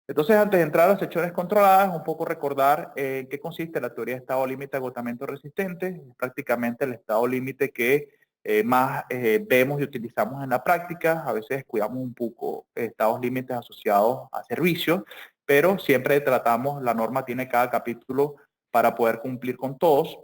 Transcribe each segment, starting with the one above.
Entonces, antes de entrar a las secciones controladas, un poco recordar en qué consiste la teoría de estado límite de agotamiento resistente. Es prácticamente el estado límite que más vemos y utilizamos en la práctica. A veces descuidamos un poco estados límites asociados a servicios, pero siempre tratamos, la norma tiene cada capítulo para poder cumplir con todos.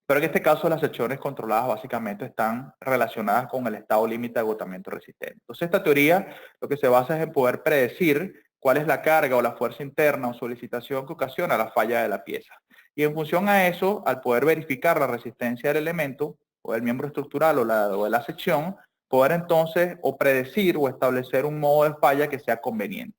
Pero en este caso las secciones controladas básicamente están relacionadas con el estado límite de agotamiento resistente. Entonces esta teoría lo que se basa es en poder predecir cuál es la carga o la fuerza interna o solicitación que ocasiona la falla de la pieza. Y en función a eso, al poder verificar la resistencia del elemento o del miembro estructural o de la sección, poder entonces o predecir o establecer un modo de falla que sea conveniente.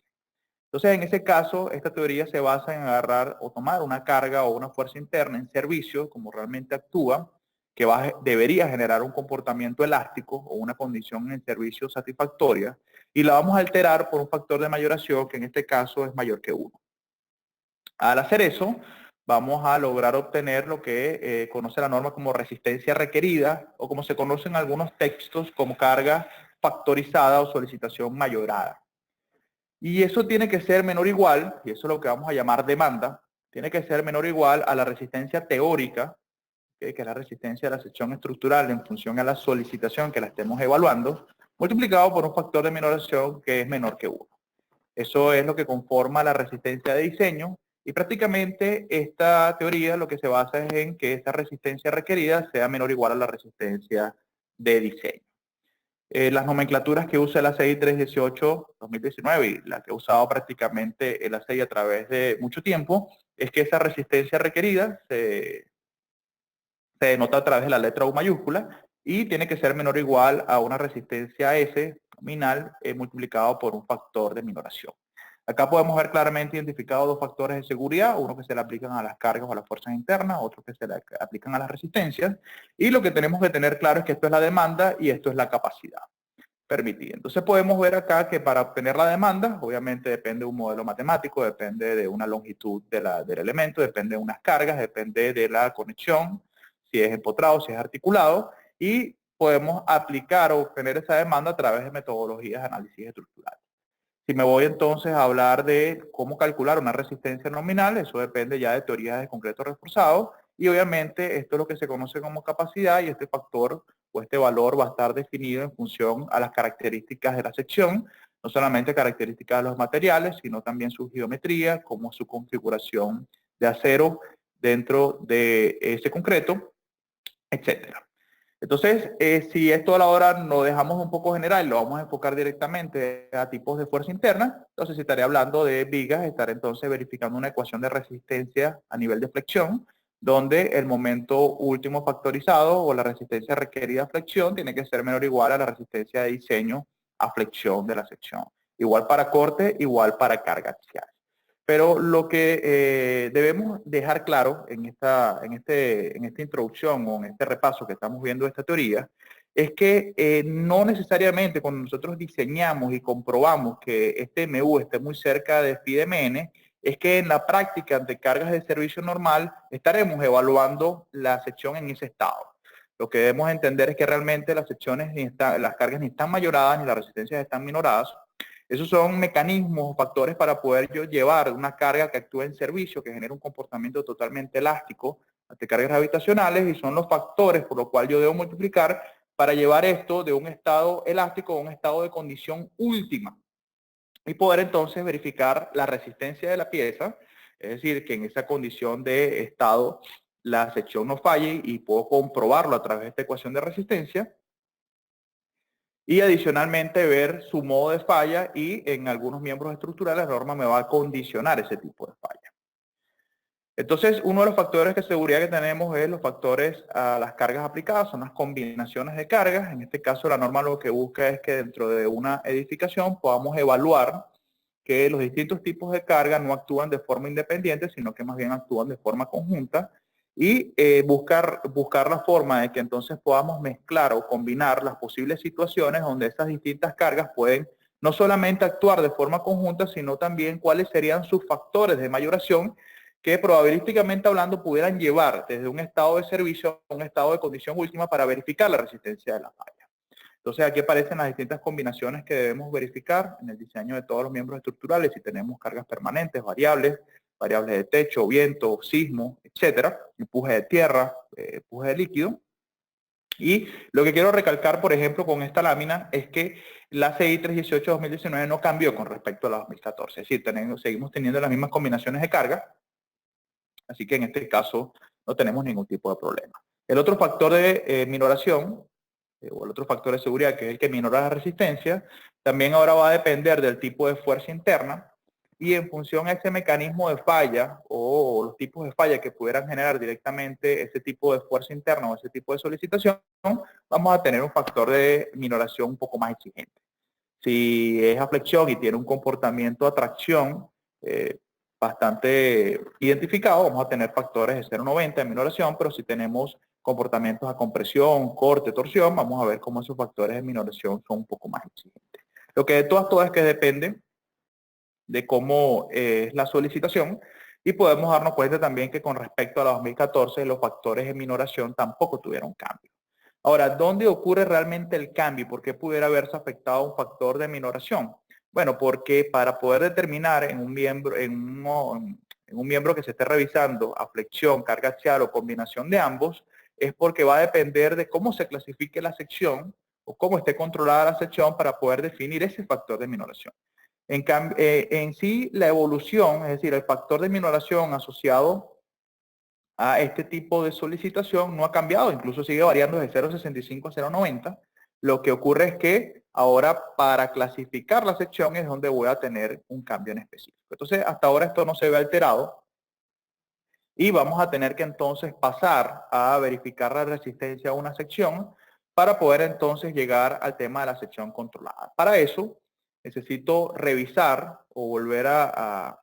Entonces, en ese caso, esta teoría se basa en agarrar o tomar una carga o una fuerza interna en servicio, como realmente actúa, que debería generar un comportamiento elástico o una condición en servicio satisfactoria, y la vamos a alterar por un factor de mayoración que en este caso es mayor que 1. Al hacer eso, vamos a lograr obtener lo que conoce la norma como resistencia requerida, o como se conoce en algunos textos como carga factorizada o solicitación mayorada. Y eso tiene que ser menor o igual, y eso es lo que vamos a llamar demanda, tiene que ser menor o igual a la resistencia teórica, que es la resistencia de la sección estructural en función a la solicitación que la estemos evaluando, multiplicado por un factor de minoración que es menor que 1. Eso es lo que conforma la resistencia de diseño, y prácticamente esta teoría lo que se basa es en que esa resistencia requerida sea menor o igual a la resistencia de diseño. Las nomenclaturas que usa el ACI 318-2019 y la que ha usado prácticamente el ACI a través de mucho tiempo, es que esa resistencia requerida se denota a través de la letra U mayúscula y tiene que ser menor o igual a una resistencia S nominal multiplicado por un factor de minoración. Acá podemos ver claramente identificados dos factores de seguridad, uno que se le aplican a las cargas o a las fuerzas internas, otro que se le aplican a las resistencias, y lo que tenemos que tener claro es que esto es la demanda y esto es la capacidad permitida. Entonces podemos ver acá que para obtener la demanda, obviamente depende de un modelo matemático, depende de una longitud del elemento, depende de unas cargas, depende de la conexión, si es empotrado, si es articulado, y podemos aplicar o obtener esa demanda a través de metodologías de análisis estructural. Si me voy entonces a hablar de cómo calcular una resistencia nominal, eso depende ya de teorías de concreto reforzado, y obviamente esto es lo que se conoce como capacidad, y este factor o este valor va a estar definido en función a las características de la sección, no solamente características de los materiales, sino también su geometría, como su configuración de acero dentro de ese concreto, etcétera. Entonces, si esto a la hora lo dejamos un poco general, lo vamos a enfocar directamente a tipos de fuerza interna, entonces si estaré hablando de vigas, estaré entonces verificando una ecuación de resistencia a nivel de flexión, donde el momento último factorizado o la resistencia requerida a flexión tiene que ser menor o igual a la resistencia de diseño a flexión de la sección. Igual para corte, igual para carga axial. Pero lo que debemos dejar claro en esta introducción o en este repaso que estamos viendo de esta teoría es que no necesariamente cuando nosotros diseñamos y comprobamos que este MU esté muy cerca de FIDMN, es que en la práctica ante cargas de servicio normal estaremos evaluando la sección en ese estado. Lo que debemos entender es que realmente las secciones las cargas ni están mayoradas ni las resistencias están minoradas. Esos son mecanismos o factores para poder yo llevar una carga que actúe en servicio, que genera un comportamiento totalmente elástico ante cargas gravitacionales, y son los factores por los cuales yo debo multiplicar para llevar esto de un estado elástico a un estado de condición última y poder entonces verificar la resistencia de la pieza, es decir, que en esa condición de estado la sección no falle, y puedo comprobarlo a través de esta ecuación de resistencia. Y adicionalmente ver su modo de falla, y en algunos miembros estructurales la norma me va a condicionar ese tipo de falla. Entonces, uno de los factores de seguridad que tenemos es los factores a las cargas aplicadas, son las combinaciones de cargas. En este caso la norma lo que busca es que dentro de una edificación podamos evaluar que los distintos tipos de carga no actúan de forma independiente, sino que más bien actúan de forma conjunta, y buscar la forma de que entonces podamos mezclar o combinar las posibles situaciones donde esas distintas cargas pueden no solamente actuar de forma conjunta, sino también cuáles serían sus factores de mayoración que probabilísticamente hablando pudieran llevar desde un estado de servicio a un estado de condición última para verificar la resistencia de la falla. Entonces aquí aparecen las distintas combinaciones que debemos verificar en el diseño de todos los miembros estructurales, si tenemos cargas permanentes, variables de techo, viento, sismo, etcétera, empuje de tierra, empuje de líquido. Y lo que quiero recalcar, por ejemplo, con esta lámina es que la CI 318-2019 no cambió con respecto a la 2014. Es decir, seguimos teniendo las mismas combinaciones de carga, así que en este caso no tenemos ningún tipo de problema. El otro factor de minoración, o el otro factor de seguridad, que es el que minora la resistencia, también ahora va a depender del tipo de fuerza interna, y en función a ese mecanismo de falla o los tipos de falla que pudieran generar directamente ese tipo de fuerza interna o ese tipo de solicitación, vamos a tener un factor de minoración un poco más exigente. Si es a flexión y tiene un comportamiento de atracción bastante identificado, vamos a tener factores de 0,90 de minoración, pero si tenemos comportamientos a compresión, corte, torsión, vamos a ver cómo esos factores de minoración son un poco más exigentes. Lo que de todas es que depende de cómo es la solicitación, y podemos darnos cuenta también que con respecto a la 2014 los factores de minoración tampoco tuvieron cambio. Ahora, ¿dónde ocurre realmente el cambio? ¿Por qué pudiera haberse afectado un factor de minoración? Bueno, porque para poder determinar en un miembro, que se esté revisando a flexión, carga axial o combinación de ambos, es porque va a depender de cómo se clasifique la sección o cómo esté controlada la sección para poder definir ese factor de minoración. En sí, la evolución, es decir, el factor de minoración asociado a este tipo de solicitación no ha cambiado, incluso sigue variando de 0,65 a 0,90. Lo que ocurre es que ahora para clasificar la sección es donde voy a tener un cambio en específico. Entonces, hasta ahora esto no se ve alterado y vamos a tener que entonces pasar a verificar la resistencia a una sección para poder entonces llegar al tema de la sección controlada. Para eso, necesito revisar o volver a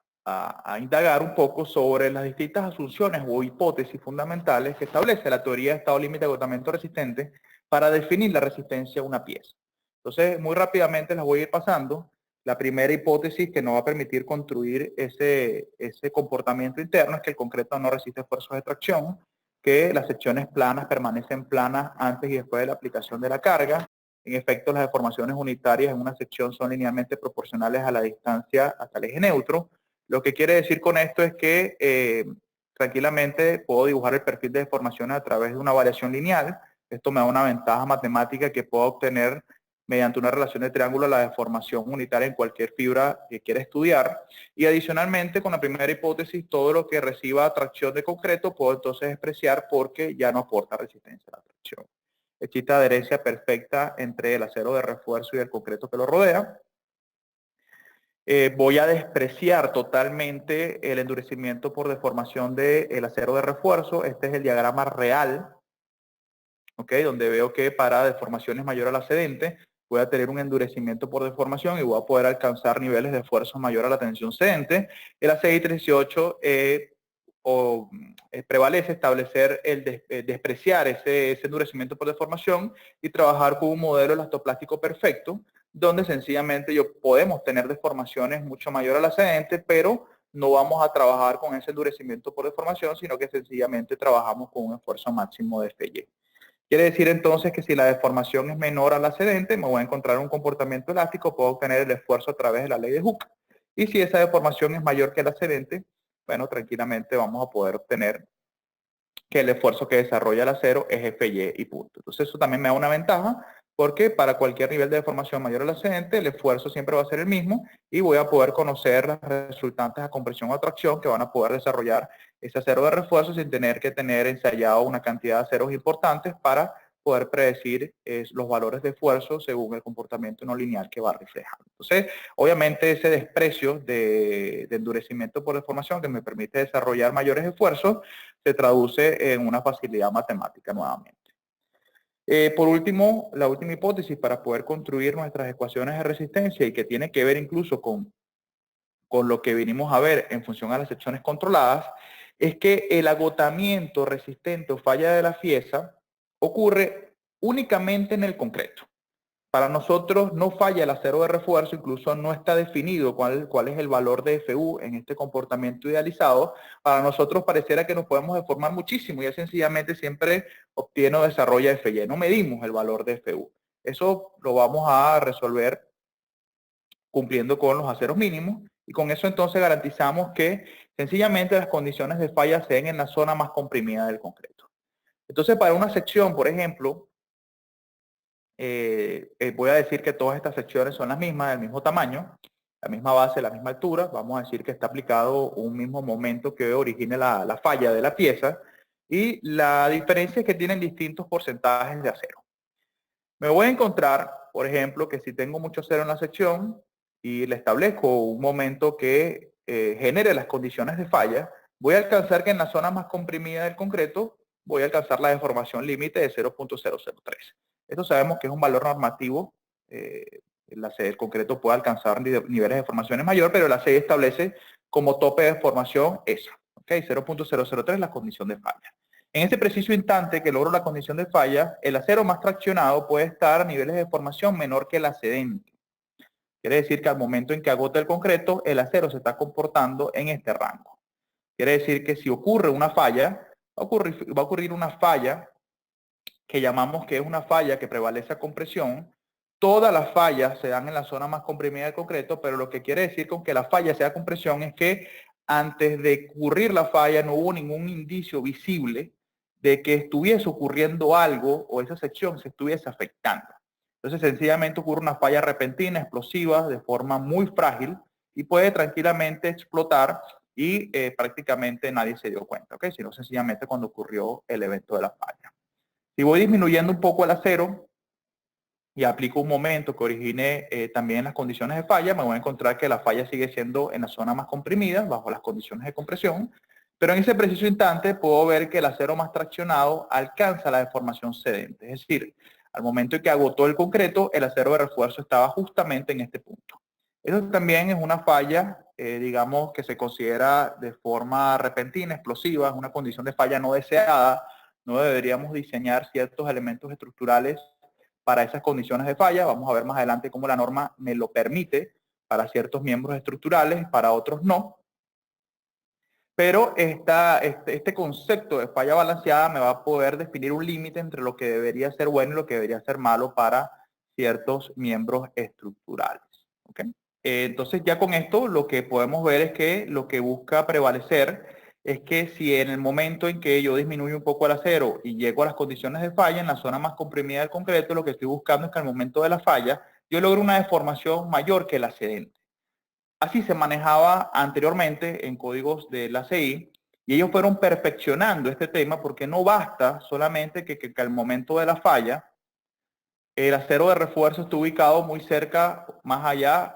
indagar un poco sobre las distintas asunciones o hipótesis fundamentales que establece la teoría de estado límite de agotamiento resistente para definir la resistencia a una pieza. Entonces, muy rápidamente las voy a ir pasando. La primera hipótesis que nos va a permitir construir ese comportamiento interno es que el concreto no resiste esfuerzos de tracción, que las secciones planas permanecen planas antes y después de la aplicación de la carga. En efecto, las deformaciones unitarias en una sección son linealmente proporcionales a la distancia hasta el eje neutro. Lo que quiere decir con esto es que tranquilamente puedo dibujar el perfil de deformaciones a través de una variación lineal. Esto me da una ventaja matemática que puedo obtener mediante una relación de triángulo a la deformación unitaria en cualquier fibra que quiera estudiar. Y adicionalmente, con la primera hipótesis, todo lo que reciba tracción de concreto puedo entonces despreciar porque ya no aporta resistencia a la tracción. Existe adherencia perfecta entre el acero de refuerzo y el concreto que lo rodea. Voy a despreciar totalmente el endurecimiento por deformación del acero de refuerzo. Este es el diagrama real, ¿okay? Donde veo que para deformaciones mayores al cedente voy a tener un endurecimiento por deformación y voy a poder alcanzar niveles de esfuerzo mayor a la tensión cedente. El ACI 318 prevalece establecer despreciar ese endurecimiento por deformación y trabajar con un modelo elastoplástico perfecto, donde sencillamente podemos tener deformaciones mucho mayor a la cedente, pero no vamos a trabajar con ese endurecimiento por deformación, sino que sencillamente trabajamos con un esfuerzo máximo de FY. Quiere decir entonces que si la deformación es menor a la cedente, me voy a encontrar un comportamiento elástico, puedo obtener el esfuerzo a través de la ley de Hooke. Y si esa deformación es mayor que la cedente, bueno, tranquilamente vamos a poder obtener que el esfuerzo que desarrolla el acero es FY y punto. Entonces eso también me da una ventaja porque para cualquier nivel de deformación mayor al ascendente, el esfuerzo siempre va a ser el mismo y voy a poder conocer las resultantes a compresión o atracción que van a poder desarrollar ese acero de refuerzo sin tener que tener ensayado una cantidad de aceros importantes para poder predecir los valores de esfuerzo según el comportamiento no lineal que va reflejando. Entonces, obviamente ese desprecio de endurecimiento por deformación que me permite desarrollar mayores esfuerzos se traduce en una facilidad matemática nuevamente. Por último, la última hipótesis para poder construir nuestras ecuaciones de resistencia y que tiene que ver incluso con lo que vinimos a ver en función a las secciones controladas, es que el agotamiento resistente o falla de la pieza ocurre únicamente en el concreto. Para nosotros no falla el acero de refuerzo, incluso no está definido cuál es el valor de FU en este comportamiento idealizado. Para nosotros pareciera que nos podemos deformar muchísimo y sencillamente siempre obtiene o desarrolla FY. No medimos el valor de FU. Eso lo vamos a resolver cumpliendo con los aceros mínimos, y con eso entonces garantizamos que sencillamente las condiciones de falla se den en la zona más comprimida del concreto. Entonces, para una sección, por ejemplo, voy a decir que todas estas secciones son las mismas, del mismo tamaño, la misma base, la misma altura. Vamos a decir que está aplicado un mismo momento que origine la falla de la pieza, y la diferencia es que tienen distintos porcentajes de acero. Me voy a encontrar, por ejemplo, que si tengo mucho acero en la sección y le establezco un momento que genere las condiciones de falla, voy a alcanzar que en la zona más comprimida del concreto voy a alcanzar la deformación límite de 0.003. Esto sabemos que es un valor normativo. El concreto puede alcanzar niveles de deformaciones mayor, pero la CI establece como tope de deformación esa. ¿Okay? 0.003 es la condición de falla. En este preciso instante que logro la condición de falla, el acero más traccionado puede estar a niveles de deformación menor que el excedente. Quiere decir que al momento en que agota el concreto, el acero se está comportando en este rango. Quiere decir que si ocurre una falla, va a ocurrir una falla que llamamos que es una falla que prevalece a compresión. Todas las fallas se dan en la zona más comprimida del concreto, pero lo que quiere decir con que la falla sea compresión es que antes de ocurrir la falla no hubo ningún indicio visible de que estuviese ocurriendo algo o esa sección se estuviese afectando. Entonces sencillamente ocurre una falla repentina, explosiva, de forma muy frágil, y puede tranquilamente explotar y prácticamente nadie se dio cuenta, ¿ok? Sino sencillamente cuando ocurrió el evento de la falla. Si voy disminuyendo un poco el acero y aplico un momento que origine también las condiciones de falla, me voy a encontrar que la falla sigue siendo en la zona más comprimida, bajo las condiciones de compresión, pero en ese preciso instante puedo ver que el acero más traccionado alcanza la deformación cedente. Es decir, al momento en que agotó el concreto, el acero de refuerzo estaba justamente en este punto. Eso también es una falla, digamos, que se considera de forma repentina, explosiva, es una condición de falla no deseada. No deberíamos diseñar ciertos elementos estructurales para esas condiciones de falla. Vamos a ver más adelante cómo la norma me lo permite para ciertos miembros estructurales, para otros no. Pero este concepto de falla balanceada me va a poder definir un límite entre lo que debería ser bueno y lo que debería ser malo para ciertos miembros estructurales. ¿Okay? Entonces ya con esto lo que podemos ver es que lo que busca prevalecer es que si en el momento en que yo disminuyo un poco el acero y llego a las condiciones de falla en la zona más comprimida del concreto, lo que estoy buscando es que al momento de la falla yo logre una deformación mayor que el excedente. Así se manejaba anteriormente en códigos de la CI, y ellos fueron perfeccionando este tema porque no basta solamente que al momento de la falla el acero de refuerzo esté ubicado muy cerca, más allá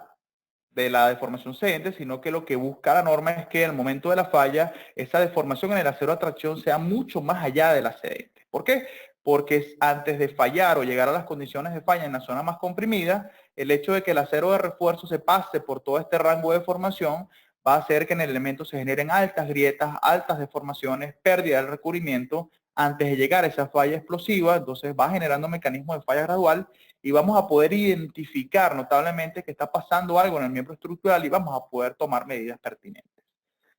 de la deformación cedente, sino que lo que busca la norma es que en el momento de la falla, esa deformación en el acero de atracción sea mucho más allá de la cedente. ¿Por qué? Porque antes de fallar o llegar a las condiciones de falla en la zona más comprimida, el hecho de que el acero de refuerzo se pase por todo este rango de deformación va a hacer que en el elemento se generen altas grietas, altas deformaciones, pérdida del recubrimiento antes de llegar a esa falla explosiva. Entonces va generando mecanismos de falla gradual y vamos a poder identificar notablemente que está pasando algo en el miembro estructural y vamos a poder tomar medidas pertinentes.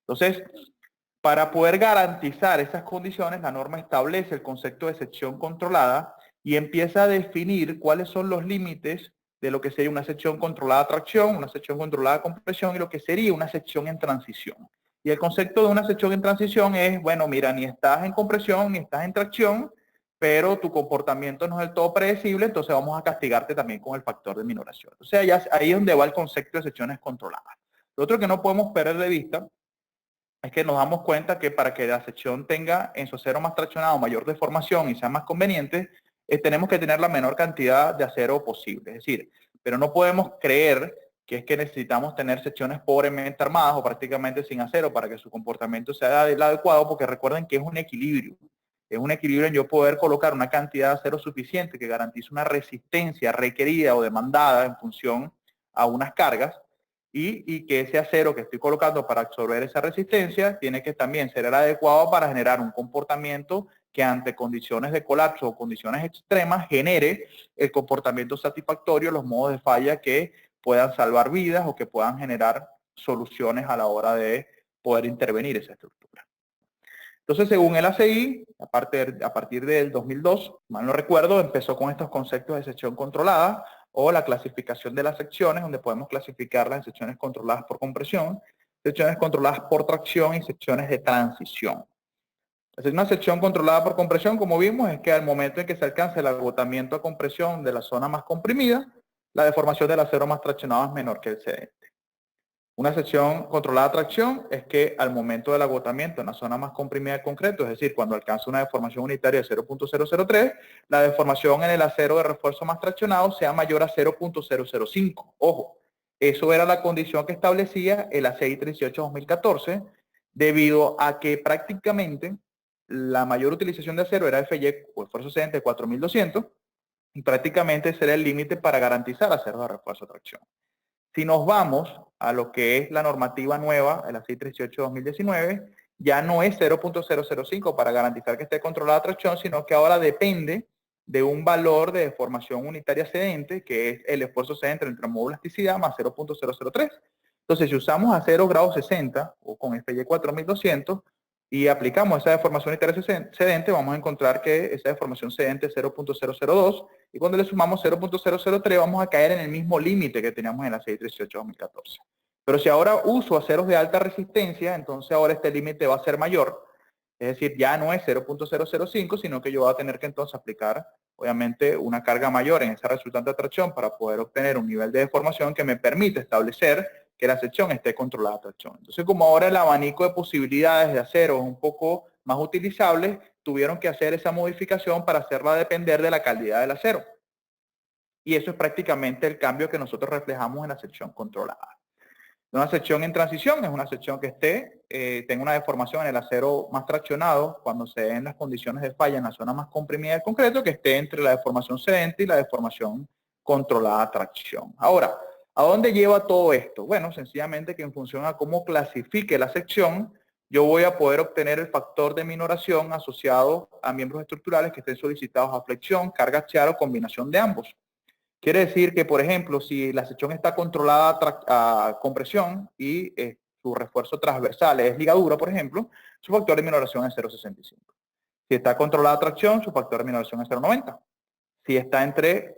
Entonces, para poder garantizar esas condiciones, la norma establece el concepto de sección controlada y empieza a definir cuáles son los límites de lo que sería una sección controlada a tracción, una sección controlada a compresión y lo que sería una sección en transición. Y el concepto de una sección en transición es, bueno, mira, ni estás en compresión ni estás en tracción, pero tu comportamiento no es del todo predecible, entonces vamos a castigarte también con el factor de minoración. O sea, ya ahí es donde va el concepto de secciones controladas. Lo otro que no podemos perder de vista es que nos damos cuenta que para que la sección tenga en su acero más traccionado mayor deformación y sea más conveniente, tenemos que tener la menor cantidad de acero posible. Es decir, pero no podemos creer que es que necesitamos tener secciones pobremente armadas o prácticamente sin acero para que su comportamiento sea el adecuado, porque recuerden que es un equilibrio. Es un equilibrio en yo poder colocar una cantidad de acero suficiente que garantice una resistencia requerida o demandada en función a unas cargas, y que ese acero que estoy colocando para absorber esa resistencia tiene que también ser el adecuado para generar un comportamiento que ante condiciones de colapso o condiciones extremas genere el comportamiento satisfactorio, los modos de falla que puedan salvar vidas o que puedan generar soluciones a la hora de poder intervenir esa estructura. Entonces, según el ACI, a partir del 2002, mal no recuerdo, empezó con estos conceptos de sección controlada o la clasificación de las secciones, donde podemos clasificarlas en secciones controladas por compresión, secciones controladas por tracción y secciones de transición. Una sección controlada por compresión, como vimos, es que al momento en que se alcance el agotamiento a compresión de la zona más comprimida, la deformación del acero más traccionado es menor que el cedente. Una sección controlada a tracción es que al momento del agotamiento en la zona más comprimida del concreto, es decir, cuando alcanza una deformación unitaria de 0.003, la deformación en el acero de refuerzo más traccionado sea mayor a 0.005. Ojo, eso era la condición que establecía el ACI 38-2014, debido a que prácticamente la mayor utilización de acero era FY o esfuerzo cedente de 4200, y prácticamente ese era el límite para garantizar acero de refuerzo a tracción. Si nos vamos a lo que es la normativa nueva, el ACI 38-2019, ya no es 0.005 para garantizar que esté controlada la tracción, sino que ahora depende de un valor de deformación unitaria cedente, que es el esfuerzo cedente entre módulo elasticidad más 0.003. Entonces, si usamos acero grado 60 o con FY 4200 y aplicamos esa deformación unitaria cedente, vamos a encontrar que esa deformación cedente es 0.002, y cuando le sumamos 0.003 vamos a caer en el mismo límite que teníamos en la ACI 38-2014. Pero si ahora uso aceros de alta resistencia, entonces ahora este límite va a ser mayor. Es decir, ya no es 0.005, sino que yo voy a tener que entonces aplicar, obviamente, una carga mayor en esa resultante de tracción para poder obtener un nivel de deformación que me permite establecer que la sección esté controlada a tracción. Entonces, como ahora el abanico de posibilidades de acero es un poco más utilizable, tuvieron que hacer esa modificación para hacerla depender de la calidad del acero. Y eso es prácticamente el cambio que nosotros reflejamos en la sección controlada. Una sección en transición es una sección que tenga una deformación en el acero más traccionado cuando se den las condiciones de falla en la zona más comprimida del concreto, que esté entre la deformación cedente y la deformación controlada a tracción. Ahora, ¿a dónde lleva todo esto? Bueno, sencillamente que en función a cómo clasifique la sección, yo voy a poder obtener el factor de minoración asociado a miembros estructurales que estén solicitados a flexión, carga axial o combinación de ambos. Quiere decir que, por ejemplo, si la sección está controlada a compresión y su refuerzo transversal es ligadura, por ejemplo, su factor de minoración es 0.65. Si está controlada a tracción, su factor de minoración es 0.90. Si está entre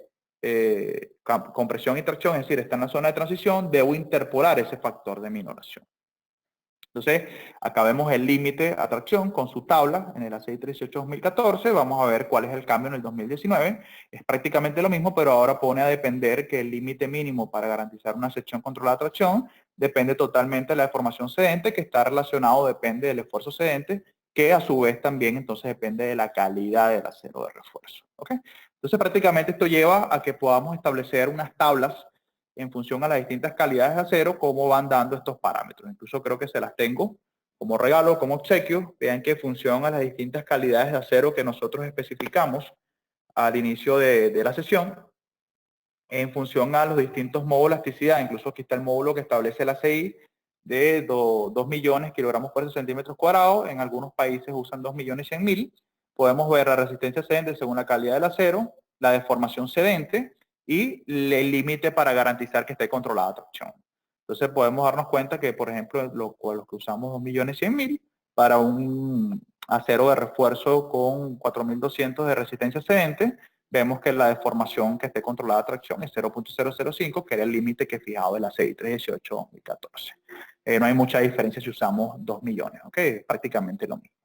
compresión y tracción, es decir, está en la zona de transición, debo interpolar ese factor de minoración. Entonces, acá vemos el límite a tracción con su tabla en el ACI 38-2014. Vamos a ver cuál es el cambio en el 2019. Es prácticamente lo mismo, pero ahora pone a depender que el límite mínimo para garantizar una sección controlada a tracción depende totalmente de la deformación cedente, que está relacionado, depende del esfuerzo cedente, que a su vez también entonces depende de la calidad del acero de refuerzo. ¿Okay? Entonces, prácticamente esto lleva a que podamos establecer unas tablas en función a las distintas calidades de acero, cómo van dando estos parámetros. Incluso creo que se las tengo como regalo, como obsequio. Vean que en función a las distintas calidades de acero que nosotros especificamos al inicio de la sesión, en función a los distintos módulos de elasticidad, incluso aquí está el módulo que establece la ACI de 2 millones kilogramos por centímetros cuadrados, en algunos países usan 2.100.000, podemos ver la resistencia cedente según la calidad del acero, la deformación cedente, y el límite para garantizar que esté controlada la tracción. Entonces podemos darnos cuenta que, por ejemplo, los que usamos 2.100.000 para un acero de refuerzo con 4.200 de resistencia cedente, vemos que la deformación que esté controlada a tracción es 0.005, que era el límite que fijado el ACI 318-2014. No hay mucha diferencia si usamos 2 millones, ¿ok? Es prácticamente lo mismo.